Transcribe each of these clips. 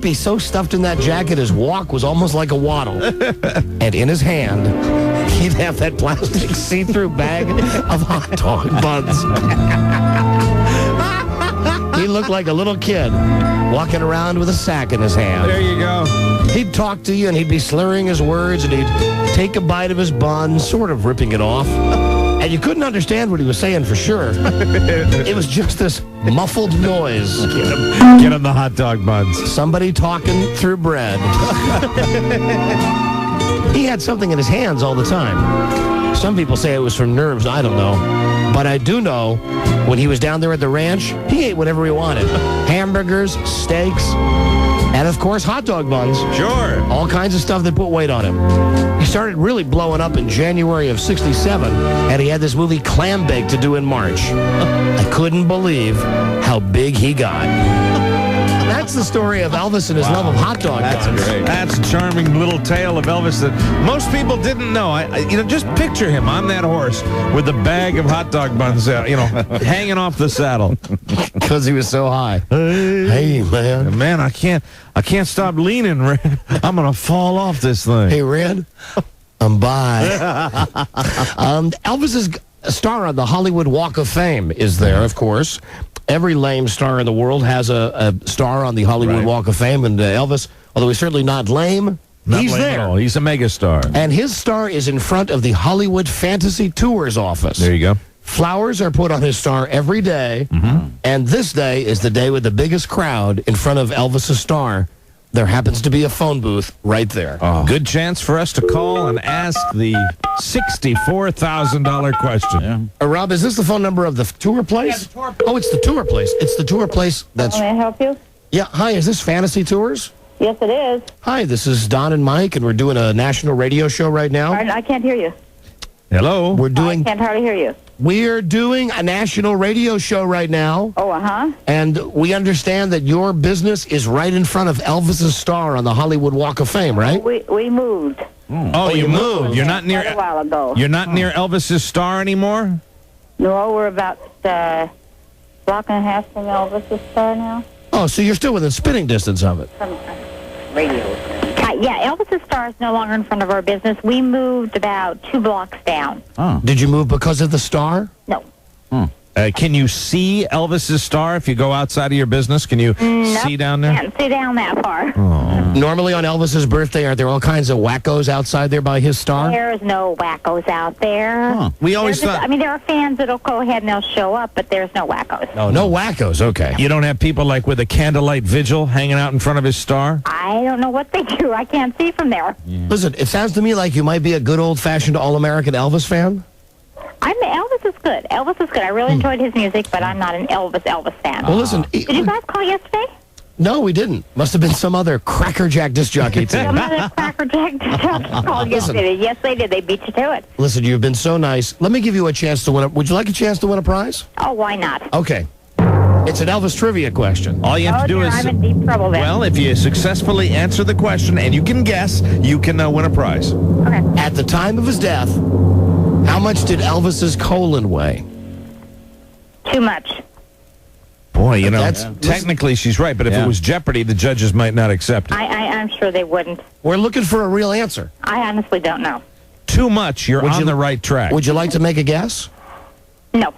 be so stuffed in that jacket, his walk was almost like a waddle. And in his hand, he'd have that plastic see-through bag of hot dog buns. He looked like a little kid walking around with a sack in his hand. There you go. He'd talk to you, and he'd be slurring his words, and he'd take a bite of his bun, sort of ripping it off. And you couldn't understand what he was saying for sure. It was just this muffled noise. Get him the hot dog buns. Somebody talking through bread. He had something in his hands all the time. Some people say it was from nerves. I don't know. But I do know when he was down there at the ranch, he ate whatever he wanted. Hamburgers, steaks, and of course, hot dog buns. Sure. All kinds of stuff that put weight on him. He started really blowing up in January of '67, and he had this movie Clam Bake to do in March. I couldn't believe how big he got. That's the story of Elvis and his love of hot dog buns. That's a charming little tale of Elvis that most people didn't know. Just picture him on that horse with a bag of hot dog buns, hanging off the saddle. Because he was so high. Hey, man. Man, I can't stop leaning, Red. I'm gonna fall off this thing. Hey, Red. I'm by. Elvis's star on the Hollywood Walk of Fame is there, of course. Every lame star in the world has a star on the Hollywood Walk of Fame, and Elvis, although he's certainly not lame, he's lame there. at all. He's a megastar. And his star is in front of the Hollywood Fantasy Tours office. There you go. Flowers are put on his star every day, and this day is the day with the biggest crowd in front of Elvis's star. There happens to be a phone booth right there. Good chance for us to call and ask the $64,000 question. Yeah. Rob, is this the phone number of the tour place? Yeah, the tour place. Oh, it's the tour place. It's the tour place that's... May I help you? Yeah, hi, is this Fantasy Tours? Yes, it is. Hi, this is Don and Mike, and we're doing a national radio show right now. Pardon, I can't hear you. Hello? We're I doing can't hardly hear you. a national radio show right now, Oh, and we understand that your business is right in front of Elvis's star on the Hollywood Walk of Fame, right? We moved Oh, you moved. You're not quite a while ago. You're not near Elvis's star anymore? No, we're about a block and a half from Elvis's star now. Oh, so you're still within spitting distance of it. From radio. Yeah, Elvis's star is no longer in front of our business. We moved about 2 blocks down. Oh. Did you move because of the star? No. Can you see Elvis's star if you go outside of your business? Can you see down there? Can't see down that far. Normally on Elvis's birthday, aren't there all kinds of wackos outside there by his star? There's no wackos out there. We always thought... there are fans that'll go ahead and they'll show up, but there's no wackos. No wackos, okay. You don't have people like with a candlelight vigil hanging out in front of his star? I don't know what they do. I can't see from there. Listen, it sounds to me like you might be a good old-fashioned all-American Elvis fan. Elvis is good. Elvis is good. I really enjoyed his music, but I'm not an Elvis fan. Well, listen... Did you guys call yesterday? No, we didn't. Must have been some other crackerjack disc jockey team. Some other crackerjack called yesterday. Yes, they did. They beat you to it. Listen, you've been so nice. Let me give you a chance to win. Would you like a chance to win a prize? Oh, why not? Okay. It's an Elvis trivia question. All you have to do dear, is... I'm in deep trouble then. Well, if you successfully answer the question and you can guess, you can win a prize. Okay. At the time of his death, how much did Elvis's colon weigh? Too much. Boy, you know, That's- technically she's right, but if Yeah. it was Jeopardy, the judges might not accept it. I'm sure they wouldn't. We're looking for a real answer. I honestly don't know. Too much, you're Would on you- the right track. Would you like to make a guess? No.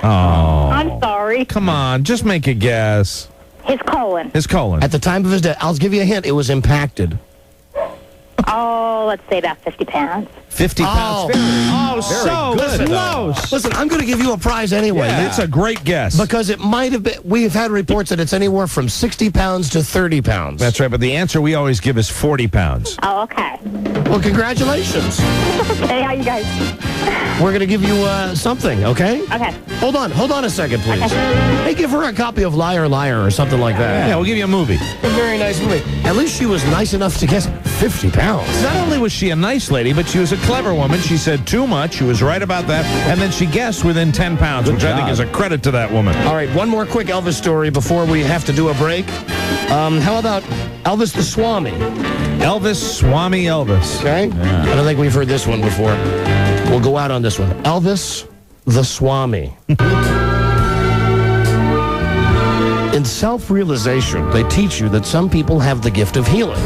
Oh, I'm sorry. come on, just make a guess. His colon. His colon. At the time of his death, I'll give you a hint. It was impacted. Oh, let's say about 50 pounds. 50 pounds. So Listen, close. Listen, I'm going to give you a prize anyway. It's a great guess. Because it might have been, we've had reports that it's anywhere from 60 pounds to 30 pounds. That's right, but the answer we always give is 40 pounds. Oh, okay. Well, congratulations. Okay, how you guys? We're going to give you something, okay? Okay. Hold on a second, please. Hey, give her a copy of Liar, Liar or something like that. Yeah, we'll give you a movie. A very nice movie. At least she was nice enough to guess 50 pounds. Not only was she a nice lady, but she was a clever woman. She said too much. She was right about that. And then she guessed within 10 pounds, which I think is a credit to that woman. All right, one more quick Elvis story before we have to do a break. How about Elvis the Swami? Elvis, Swami Elvis. Okay? I don't think we've heard this one before. We'll go out on this one. Elvis the Swami. In self-realization, they teach you that some people have the gift of healing.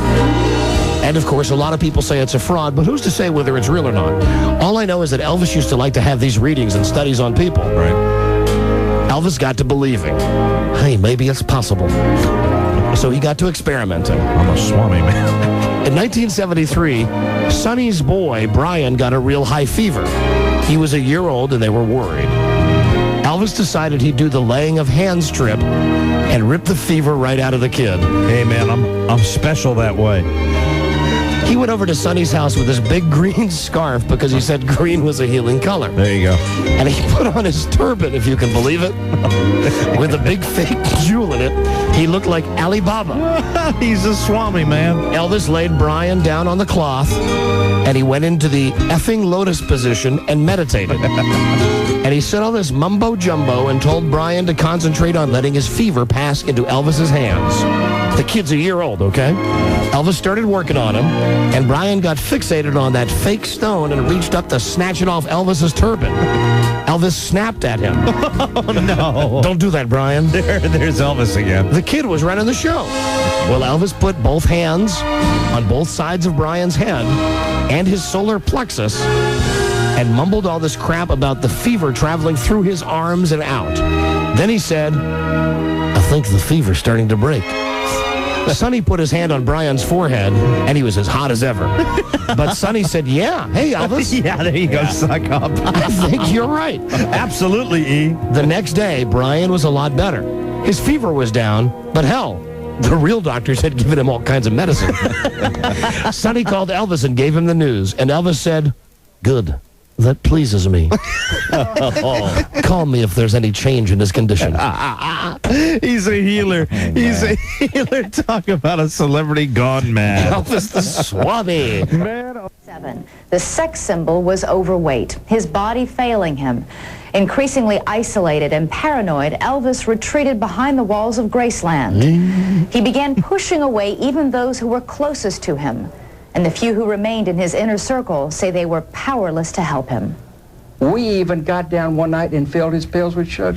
And, of course, a lot of people say it's a fraud, but who's to say whether it's real or not? All I know is that Elvis used to like to have these readings and studies on people. Right. Elvis got to believing, hey, maybe it's possible. So he got to experimenting. I'm a Swami, man. In 1973, Sonny's boy, Brian, got a real high fever. He was a year old, and they were worried. Elvis decided he'd do the laying of hands trip and rip the fever right out of the kid. Hey, man, I'm special that way. He went over to Sonny's house with this big green scarf because he said green was a healing color. There you go. And he put on his turban, if you can believe it, with a big fake jewel in it. He looked like Alibaba. He's a Swami, man. Elvis laid Brian down on the cloth, and he went into the effing lotus position and meditated. And he said all this mumbo-jumbo and told Brian to concentrate on letting his fever pass into Elvis's hands. The kid's a year old, okay? Elvis started working on him, and Brian got fixated on that fake stone and reached up to snatch it off Elvis's turban. Elvis snapped at him. Oh, no. Don't do that, Brian. There's Elvis again. The kid was running the show. Well, Elvis put both hands on both sides of Brian's head and his solar plexus and mumbled all this crap about the fever traveling through his arms and out. Then he said, I think the fever's starting to break. Sonny put his hand on Brian's forehead, and he was as hot as ever. But Sonny said, yeah, hey, Elvis. Yeah, there you go, suck up. I think you're right. Absolutely, E. The next day, Brian was a lot better. His fever was down, but hell, the real doctors had given him all kinds of medicine. Sonny called Elvis and gave him the news, and Elvis said, good. That pleases me. Call me if there's any change in his condition. He's a healer. He's a healer. Talk about a celebrity gone mad. Elvis the Swami. The sex symbol was overweight, his body failing him. Increasingly isolated and paranoid, Elvis retreated behind the walls of Graceland. He began pushing away even those who were closest to him. And the few who remained in his inner circle say they were powerless to help him. We even got down one night and filled his pills with sugar.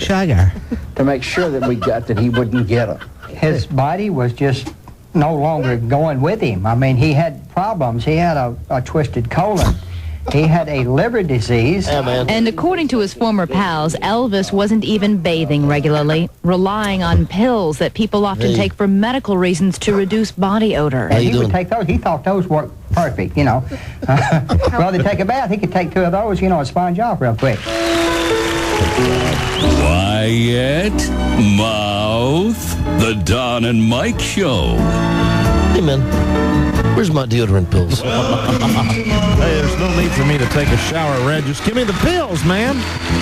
To make sure that he wouldn't get them. His body was just no longer going with him. I mean, he had problems. He had a twisted colon. He had a liver disease. Yeah, man. And according to his former pals, Elvis wasn't even bathing regularly, relying on pills that people often take for medical reasons to reduce body odor. How you He doing? would take those. He thought those worked perfect, you know. Rather than take a bath, he could take 2 of those, you know, and sponge off real quick. Quiet, mouth, the Don and Mike Show. Hey, man. Where's my deodorant pills? Hey, there's no need for me to take a shower, Red. Just give me the pills, man.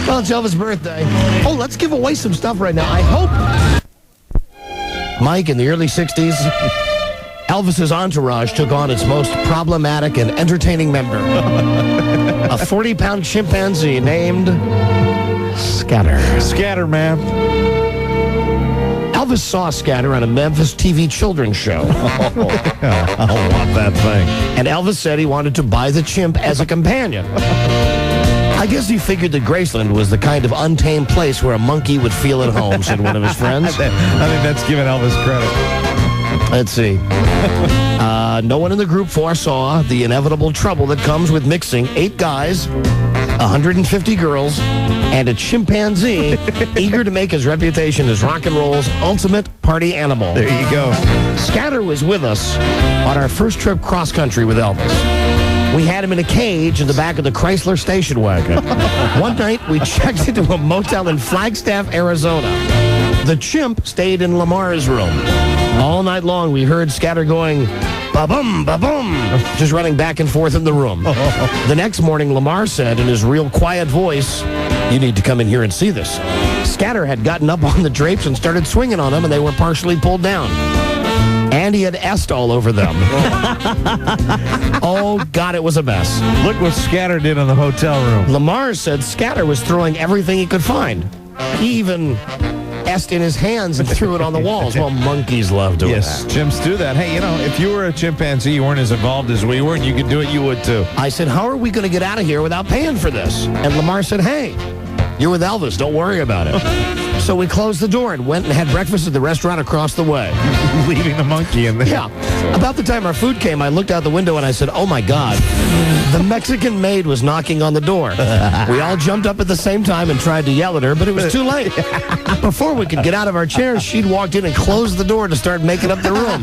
Well, it's Elvis' birthday. Oh, let's give away some stuff right now. I hope. Mike, in the early 60s, Elvis's entourage took on its most problematic and entertaining member. A 40-pound chimpanzee named Scatter. Scatter, man. Elvis saw Scatter on a Memphis TV children's show. I want that thing. And Elvis said he wanted to buy the chimp as a companion. I guess he figured that Graceland was the kind of untamed place where a monkey would feel at home, said one of his friends. I think that's giving Elvis credit. Let's see. No one in the group foresaw the inevitable trouble that comes with mixing 8 guys, 150 girls, and a chimpanzee eager to make his reputation as rock and roll's ultimate party animal. There you go. Scatter was with us on our first trip cross-country with Elvis. We had him in a cage in the back of the Chrysler station wagon. One night, we checked into a motel in Flagstaff, Arizona. The chimp stayed in Lamar's room. All night long, we heard Scatter going, ba-bum, ba-bum, just running back and forth in the room. The next morning, Lamar said in his real quiet voice, you need to come in here and see this. Scatter had gotten up on the drapes and started swinging on them, and they were partially pulled down. And he had est all over them. Oh, God, it was a mess. Look what Scatter did in the hotel room. Lamar said Scatter was throwing everything he could find. He even est in his hands and threw it on the walls. Well, monkeys love doing Yes, that. chimps do that. Hey, you know, if you were a chimpanzee, you weren't as evolved as we were, and you could do it, you would too. I said, how are we going to get out of here without paying for this? And Lamar said, hey, you're with Elvis. Don't worry about it. So we closed the door and went and had breakfast at the restaurant across the way. Leaving the monkey in there. Yeah. About the time our food came, I looked out the window and I said, oh my God, the Mexican maid was knocking on the door. We all jumped up at the same time and tried to yell at her, but it was too late. Before we could get out of our chairs, she'd walked in and closed the door to start making up the room.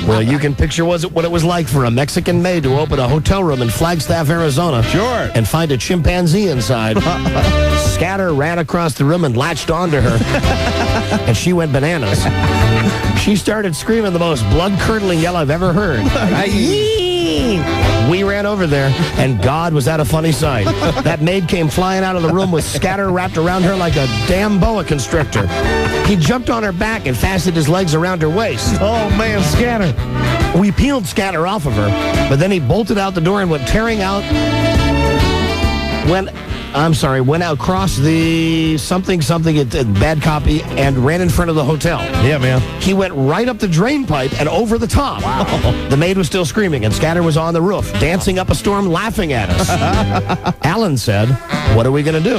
Well, you can picture what it was like for a Mexican maid to open a hotel room in Flagstaff, Arizona. Sure. And find a chimpanzee inside. Scatter ran across the room and latched onto her. And she went bananas. She started screaming the most blood-curdling yell I've ever heard. We ran over there, and God, was that a funny sight. That maid came flying out of the room with Scatter wrapped around her like a damn boa constrictor. He jumped on her back and fastened his legs around her waist. Oh, man, Scatter. We peeled Scatter off of her, but then he bolted out the door and went tearing out. Went out across the something, bad copy, and ran in front of the hotel. Yeah, man. He went right up the drain pipe and over the top. Wow. The maid was still screaming, and Scatter was on the roof, dancing up a storm, laughing at us. Alan said, what are we going to do?